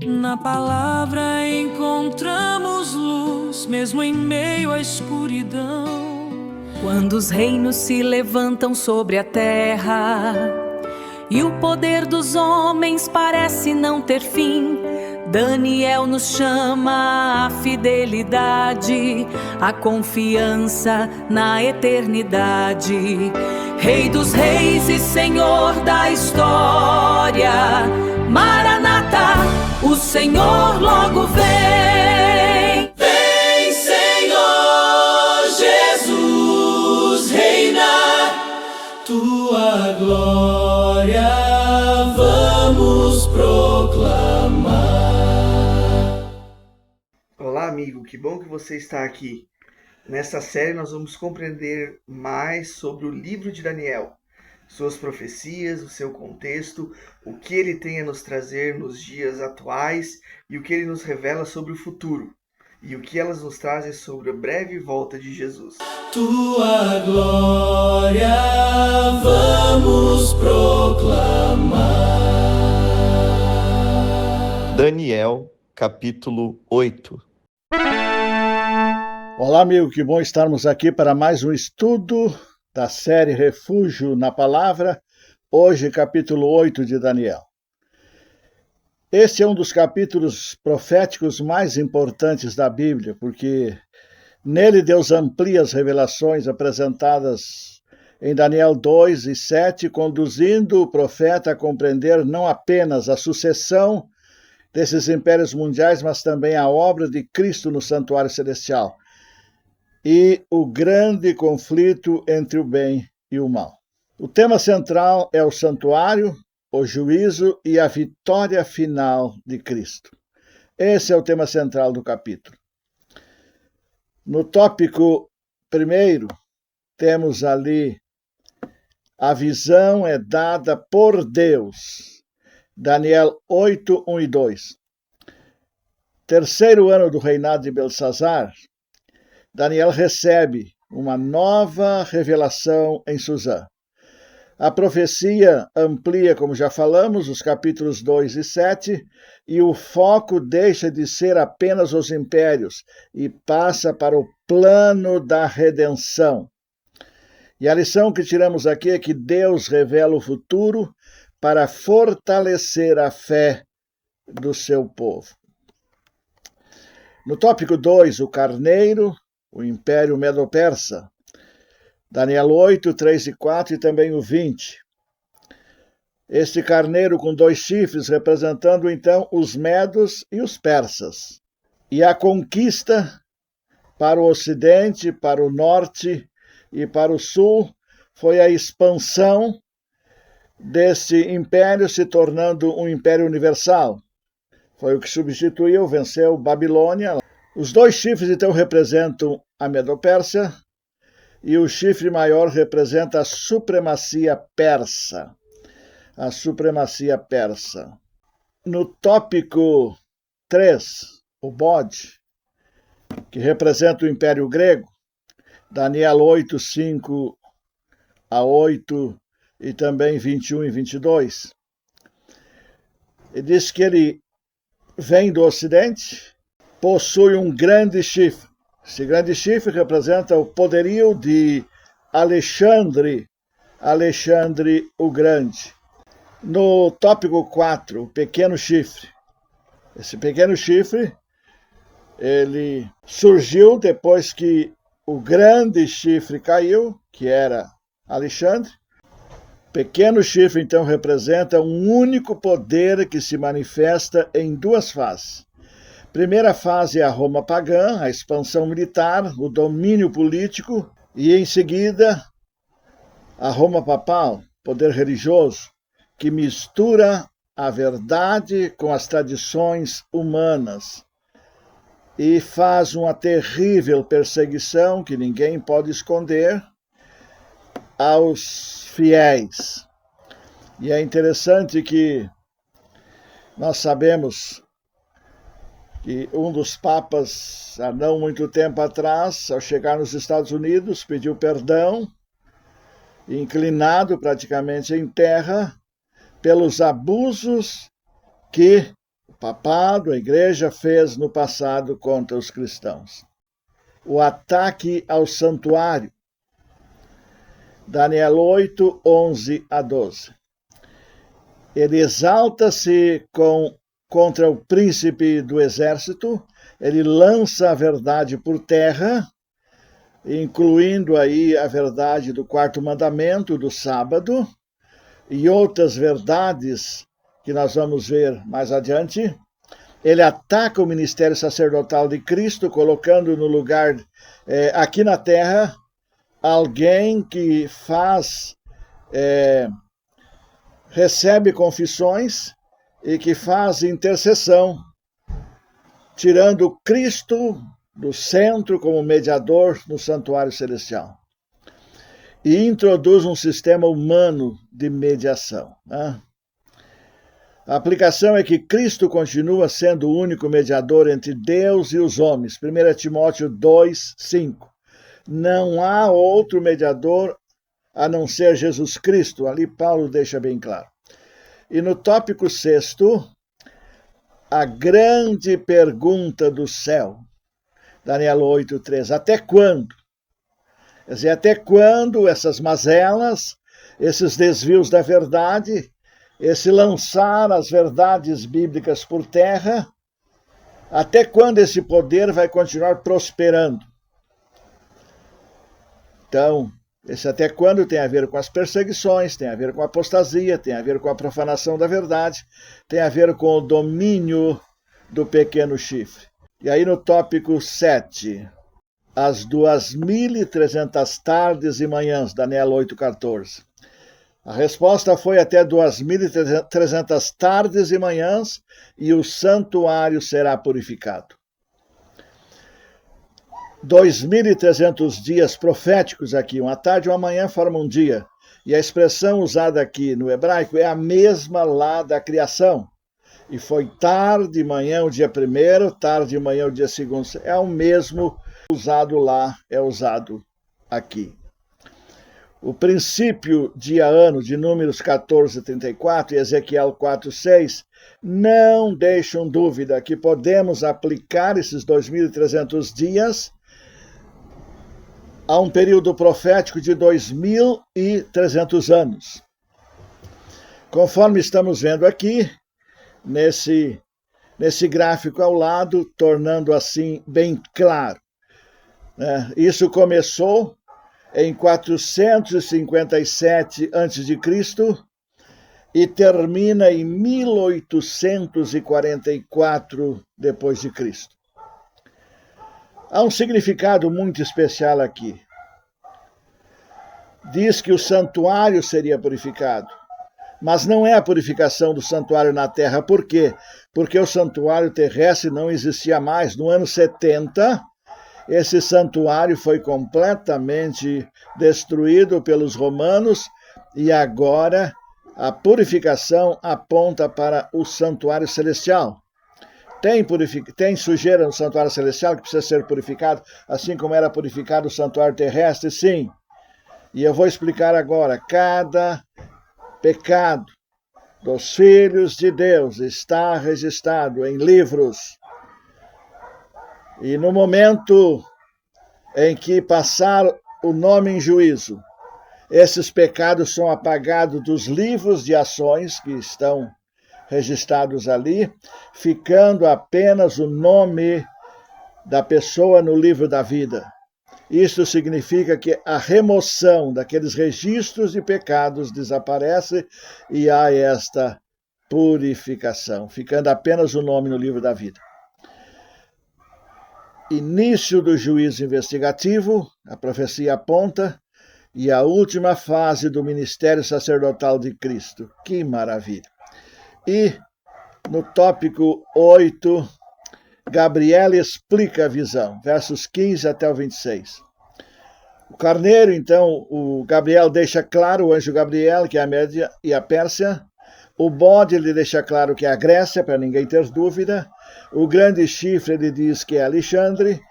Na palavra encontramos luz, mesmo em meio à escuridão. Quando os reinos se levantam sobre a terra e o poder dos homens parece não ter fim, Daniel nos chama à fidelidade, à confiança na eternidade. Rei dos reis e Senhor da história, Maranata, o Senhor logo vem. Vem, Senhor Jesus, reina, tua glória vamos proclamar. Olá, amigo, que bom que você está aqui. Nesta série nós vamos compreender mais sobre o livro de Daniel, suas profecias, o seu contexto, o que ele tem a nos trazer nos dias atuais e o que ele nos revela sobre o futuro, e o que elas nos trazem sobre a breve volta de Jesus. Tua glória vamos proclamar. Daniel, capítulo 8. Olá, amigo, que bom estarmos aqui para mais um estudo da série Refúgio na Palavra, hoje capítulo 8 de Daniel. Este é um dos capítulos proféticos mais importantes da Bíblia, porque nele Deus amplia as revelações apresentadas em Daniel 2 e 7, conduzindo o profeta a compreender não apenas a sucessão desses impérios mundiais, mas também a obra de Cristo no santuário celestial e o grande conflito entre o bem e o mal. O tema central é o santuário, o juízo e a vitória final de Cristo. Esse é o tema central do capítulo. No tópico primeiro, temos ali a visão é dada por Deus. Daniel 8, 1 e 2. Terceiro ano do reinado de Belsazar, Daniel recebe uma nova revelação em Suzã. A profecia amplia, como já falamos, os capítulos 2 e 7, e o foco deixa de ser apenas os impérios e passa para o plano da redenção. E a lição que tiramos aqui é que Deus revela o futuro para fortalecer a fé do seu povo. No tópico 2, o carneiro, o Império Medo-Persa, Daniel 8, 3 e 4 e também o 20. Este carneiro com 2 chifres representando então os medos e os persas. E a conquista para o ocidente, para o norte e para o sul foi a expansão desse império se tornando um império universal. Foi o que substituiu, venceu Babilônia. Os 2 chifres, então, representam a Medo-Pérsia e o chifre maior representa a supremacia persa. A supremacia persa. No tópico 3, o bode, que representa o Império Grego, Daniel 8, 5 a 8 e também 21 e 22. Ele diz que ele vem do Ocidente, possui um grande chifre. Esse grande chifre representa o poderio de Alexandre o Grande. No tópico 4, o pequeno chifre. Esse pequeno chifre, ele surgiu depois que o grande chifre caiu, que era Alexandre. Pequeno chifre, então, representa um único poder que se manifesta em 2 fases. Primeira fase é a Roma pagã, a expansão militar, o domínio político, e em seguida a Roma papal, poder religioso, que mistura a verdade com as tradições humanas e faz uma terrível perseguição que ninguém pode esconder aos fiéis. E é interessante que nós sabemos que um dos papas, há não muito tempo atrás, ao chegar nos Estados Unidos, pediu perdão, inclinado praticamente em terra, pelos abusos que o papado, a igreja, fez no passado contra os cristãos. O ataque ao santuário. Daniel 8, 11 a 12. Ele exalta-se contra o príncipe do exército, ele lança a verdade por terra, incluindo aí a verdade do quarto mandamento, do sábado, e outras verdades que nós vamos ver mais adiante. Ele ataca o ministério sacerdotal de Cristo, colocando no lugar, aqui na terra, alguém que recebe confissões e que faz intercessão, tirando Cristo do centro como mediador no santuário celestial. E introduz um sistema humano de mediação, né? A aplicação é que Cristo continua sendo o único mediador entre Deus e os homens. 1 Timóteo 2, 5. Não há outro mediador a não ser Jesus Cristo. Ali Paulo deixa bem claro. E no tópico 6º, a grande pergunta do céu. Daniel 8, 3. Até quando? Quer dizer, até quando essas mazelas, esses desvios da verdade, esse lançar as verdades bíblicas por terra, até quando esse poder vai continuar prosperando? Então, esse até quando tem a ver com as perseguições, tem a ver com a apostasia, tem a ver com a profanação da verdade, tem a ver com o domínio do pequeno chifre. E aí no tópico 7, as 2.300 tardes e manhãs, Daniel 8,14. A resposta foi até 2.300 tardes e manhãs, e o santuário será purificado. 2.300 dias proféticos aqui, uma tarde e uma manhã formam um dia. E a expressão usada aqui no hebraico é a mesma lá da criação. E foi tarde e manhã o dia primeiro, tarde e manhã o dia segundo. É o mesmo usado lá, é usado aqui. O princípio dia-ano de Números 14:34 e Ezequiel 4:6 não deixam dúvida que podemos aplicar esses 2.300 dias a um período profético de 2.300 anos. Conforme estamos vendo aqui, nesse gráfico ao lado, tornando assim bem claro. Isso começou em 457 a.C. e termina em 1844 depois de Cristo. Há um significado muito especial aqui. Diz que o santuário seria purificado, mas não é a purificação do santuário na terra. Por quê? Porque o santuário terrestre não existia mais. No ano 70, esse santuário foi completamente destruído pelos romanos e agora a purificação aponta para o santuário celestial. Tem sujeira no santuário celestial que precisa ser purificado, assim como era purificado o santuário terrestre? Sim. E eu vou explicar agora. Cada pecado dos filhos de Deus está registrado em livros. E no momento em que passar o nome em juízo, esses pecados são apagados dos livros de ações que estão registrados ali, ficando apenas o nome da pessoa no livro da vida. Isso significa que a remoção daqueles registros de pecados desaparece e há esta purificação, ficando apenas o nome no livro da vida. Início do juízo investigativo, a profecia aponta, e a última fase do ministério sacerdotal de Cristo. Que maravilha! E no tópico 8, Gabriel explica a visão, versos 15 até o 26. O carneiro, então, o Gabriel deixa claro, o anjo Gabriel, que é a Média e a Pérsia. O bode, ele deixa claro que é a Grécia, para ninguém ter dúvida. O grande chifre, ele diz que é Alexandre.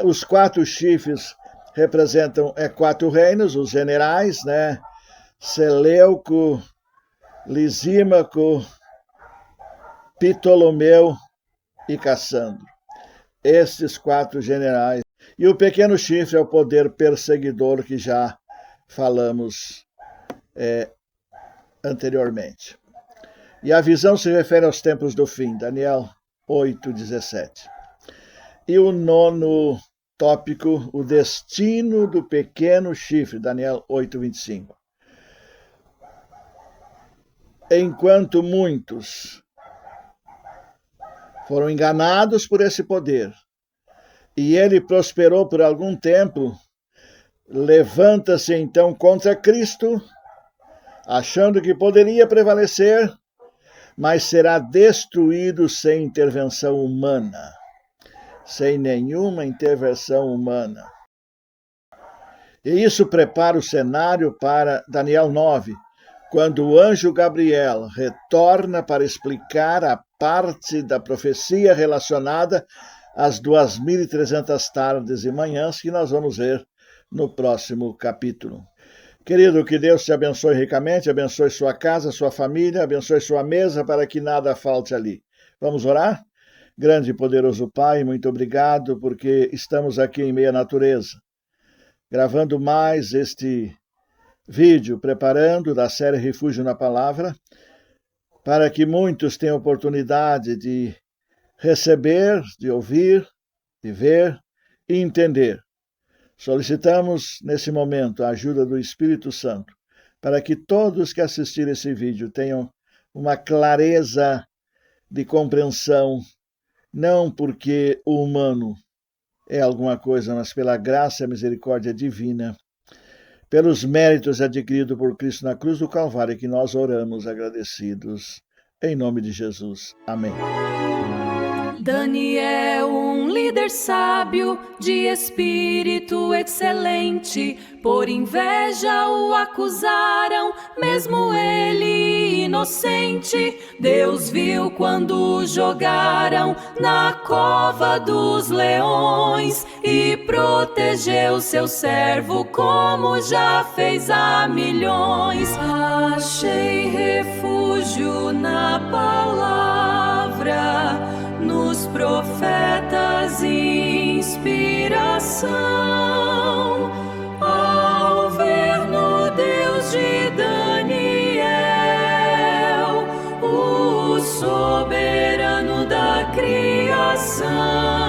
Os 4 chifres representam 4 reinos, os generais, né? Seleuco, Lisímaco, Ptolomeu e Cassandro. Estes 4 generais. E o pequeno chifre é o poder perseguidor que já falamos anteriormente. E a visão se refere aos tempos do fim, Daniel 8:17. E o 9º tópico, o destino do pequeno chifre, Daniel 8:25. Enquanto muitos foram enganados por esse poder, e ele prosperou por algum tempo, levanta-se então contra Cristo, achando que poderia prevalecer, mas será destruído sem intervenção humana, sem nenhuma intervenção humana. E isso prepara o cenário para Daniel 9, quando o anjo Gabriel retorna para explicar a parte da profecia relacionada às 2.300 tardes e manhãs que nós vamos ver no próximo capítulo. Querido, que Deus te abençoe ricamente, abençoe sua casa, sua família, abençoe sua mesa para que nada falte ali. Vamos orar? Grande e poderoso Pai, muito obrigado porque estamos aqui em meio à natureza, gravando mais este vídeo, preparando da série Refúgio na Palavra, para que muitos tenham oportunidade de receber, de ouvir, de ver e entender. Solicitamos, nesse momento, a ajuda do Espírito Santo, para que todos que assistirem esse vídeo tenham uma clareza de compreensão, não porque o humano é alguma coisa, mas pela graça e misericórdia divina, pelos méritos adquiridos por Cristo na cruz do Calvário, que nós oramos agradecidos. Em nome de Jesus. Amém. Daniel, um líder sábio, de espírito excelente, por inveja o acusaram, mesmo ele inocente. Deus viu quando o jogaram na cova dos leões e protegeu seu servo como já fez a milhões. Achei refúgio na palavra, nos profetas inspiração, ao ver no Deus de Daniel, o soberano da criação.